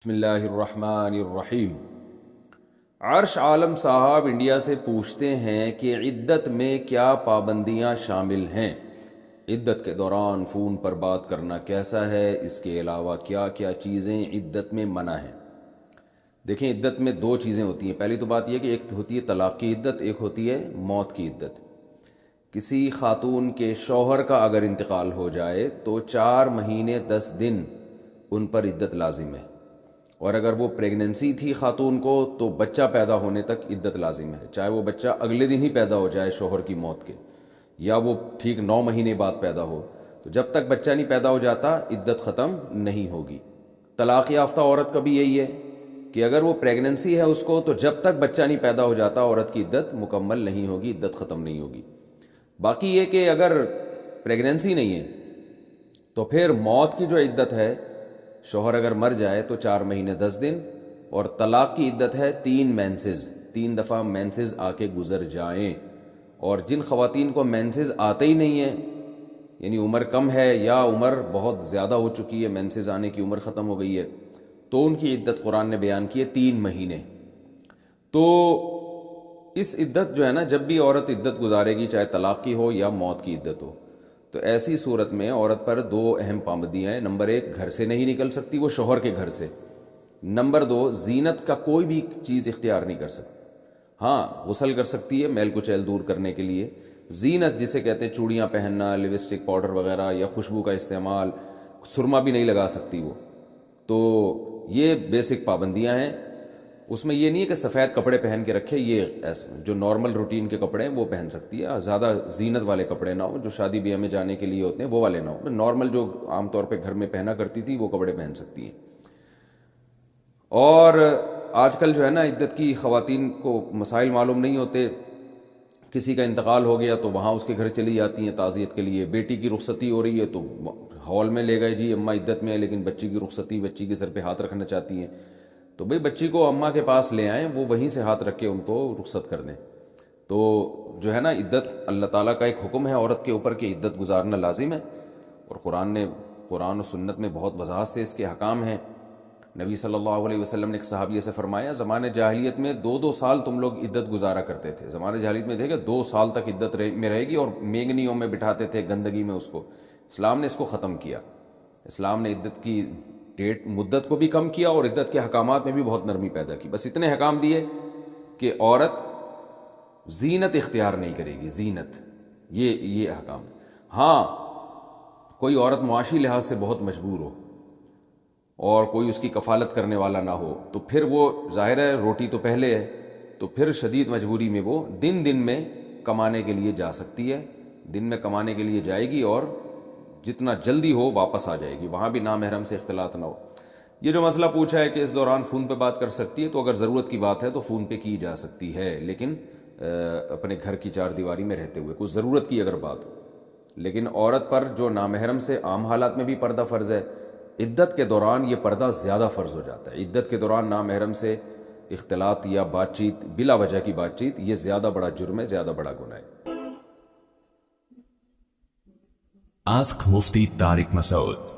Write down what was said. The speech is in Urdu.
بسم اللہ الرحمن الرحیم۔ عرش عالم صاحب انڈیا سے پوچھتے ہیں کہ عدت میں کیا پابندیاں شامل ہیں؟ عدت کے دوران فون پر بات کرنا کیسا ہے؟ اس کے علاوہ کیا کیا چیزیں عدت میں منع ہیں؟ دیکھیں، عدت میں دو چیزیں ہوتی ہیں۔ پہلی تو بات یہ کہ ایک ہوتی ہے طلاق کی عدت، ایک ہوتی ہے موت کی عدت۔ کسی خاتون کے شوہر کا اگر انتقال ہو جائے تو 4 مہینے 10 دن ان پر عدت لازم ہے، اور اگر وہ پریگننسی تھی خاتون کو تو بچہ پیدا ہونے تک عدت لازم ہے، چاہے وہ بچہ اگلے دن ہی پیدا ہو جائے شوہر کی موت کے، یا وہ ٹھیک 9 مہینے بعد پیدا ہو، تو جب تک بچہ نہیں پیدا ہو جاتا عدت ختم نہیں ہوگی۔ طلاق یافتہ عورت کا بھی یہی ہے کہ اگر وہ پریگننسی ہے اس کو، تو جب تک بچہ نہیں پیدا ہو جاتا عورت کی عدت مکمل نہیں ہوگی، عدت ختم نہیں ہوگی۔ باقی یہ کہ اگر پریگننسی نہیں ہے تو پھر موت کی جو عدت ہے، شوہر اگر مر جائے تو 4 مہینے 10 دن، اور طلاق کی عدت ہے 3 مینسز، 3 دفعہ مینسز آ کے گزر جائیں۔ اور جن خواتین کو مینسز آتے ہی نہیں ہیں، یعنی عمر کم ہے یا عمر بہت زیادہ ہو چکی ہے، مینسز آنے کی عمر ختم ہو گئی ہے، تو ان کی عدت قرآن نے بیان کی ہے 3 مہینے۔ تو اس عدت جو ہے نا، جب بھی عورت عدت گزارے گی، چاہے طلاق کی ہو یا موت کی عدت ہو، تو ایسی صورت میں عورت پر 2 اہم پابندیاں ہیں۔ نمبر 1، گھر سے نہیں نکل سکتی وہ شوہر کے گھر سے۔ نمبر 2، زینت کا کوئی بھی چیز اختیار نہیں کر سکتی۔ ہاں، غسل کر سکتی ہے میل کچیل دور کرنے کے لیے۔ زینت جسے کہتے ہیں چوڑیاں پہننا، لپسٹک، پاؤڈر وغیرہ، یا خوشبو کا استعمال، سرما بھی نہیں لگا سکتی وہ۔ تو یہ بیسک پابندیاں ہیں۔ اس میں یہ نہیں ہے کہ سفید کپڑے پہن کے رکھے، یہ جو نارمل روٹین کے کپڑے ہیں وہ پہن سکتی ہے، زیادہ زینت والے کپڑے نہ ہو، جو شادی بیاہ میں جانے کے لیے ہوتے ہیں وہ والے نہ ہو، نارمل جو عام طور پہ گھر میں پہنا کرتی تھی وہ کپڑے پہن سکتی ہیں۔ اور آج کل جو ہے نا، عدت کی خواتین کو مسائل معلوم نہیں ہوتے، کسی کا انتقال ہو گیا تو وہاں اس کے گھر چلی جاتی ہیں تعزیت کے لیے، بیٹی کی رخصتی ہو رہی ہے تو ہال میں لے گئے، جی اماں عدت میں ہے، لیکن بچی کی رخصتی، بچی کے سر پہ ہاتھ رکھنا چاہتی ہیں، تو بھئی بچی کو اماں کے پاس لے آئیں، وہ وہیں سے ہاتھ رکھ کے ان کو رخصت کر دیں۔ تو جو ہے نا، عدت اللہ تعالیٰ کا ایک حکم ہے عورت کے اوپر کہ عدت گزارنا لازم ہے، اور قرآن و سنت میں بہت وضاحت سے اس کے احکام ہیں۔ نبی صلی اللہ علیہ وسلم نے ایک صحابیہ سے فرمایا، زمانے جاہلیت میں 2 سال تم لوگ عدت گزارا کرتے تھے۔ زمانے جاہلیت میں دیکھے 2 سال تک عدت میں رہے گی، اور مینگنیوں میں بٹھاتے تھے، گندگی میں اس کو۔ اسلام نے اس کو ختم کیا۔ اسلام نے عدت کی مدت کو بھی کم کیا، اور عدت کے حکامات میں بھی بہت نرمی پیدا کی۔ بس اتنے حکام دیے کہ عورت زینت اختیار نہیں کرے گی، زینت، یہ حکام ہے۔ ہاں، کوئی عورت معاشی لحاظ سے بہت مجبور ہو اور کوئی اس کی کفالت کرنے والا نہ ہو، تو پھر وہ ظاہر ہے روٹی تو پہلے ہے، تو پھر شدید مجبوری میں وہ دن میں کمانے کے لیے جا سکتی ہے، دن میں کمانے کے لیے جائے گی، اور جتنا جلدی ہو واپس آ جائے گی، وہاں بھی نامحرم سے اختلاط نہ ہو۔ یہ جو مسئلہ پوچھا ہے کہ اس دوران فون پہ بات کر سکتی ہے، تو اگر ضرورت کی بات ہے تو فون پہ کی جا سکتی ہے، لیکن اپنے گھر کی 4 دیواری میں رہتے ہوئے، کوئی ضرورت کی اگر بات ہو۔ لیکن عورت پر جو نامحرم سے عام حالات میں بھی پردہ فرض ہے، عدت کے دوران یہ پردہ زیادہ فرض ہو جاتا ہے۔ عدت کے دوران نامحرم سے اختلاط یا بات چیت، بلا وجہ کی بات چیت، یہ زیادہ بڑا جرم ہے، زیادہ بڑا گناہ ہے۔ Ask Mufti Tariq Masood.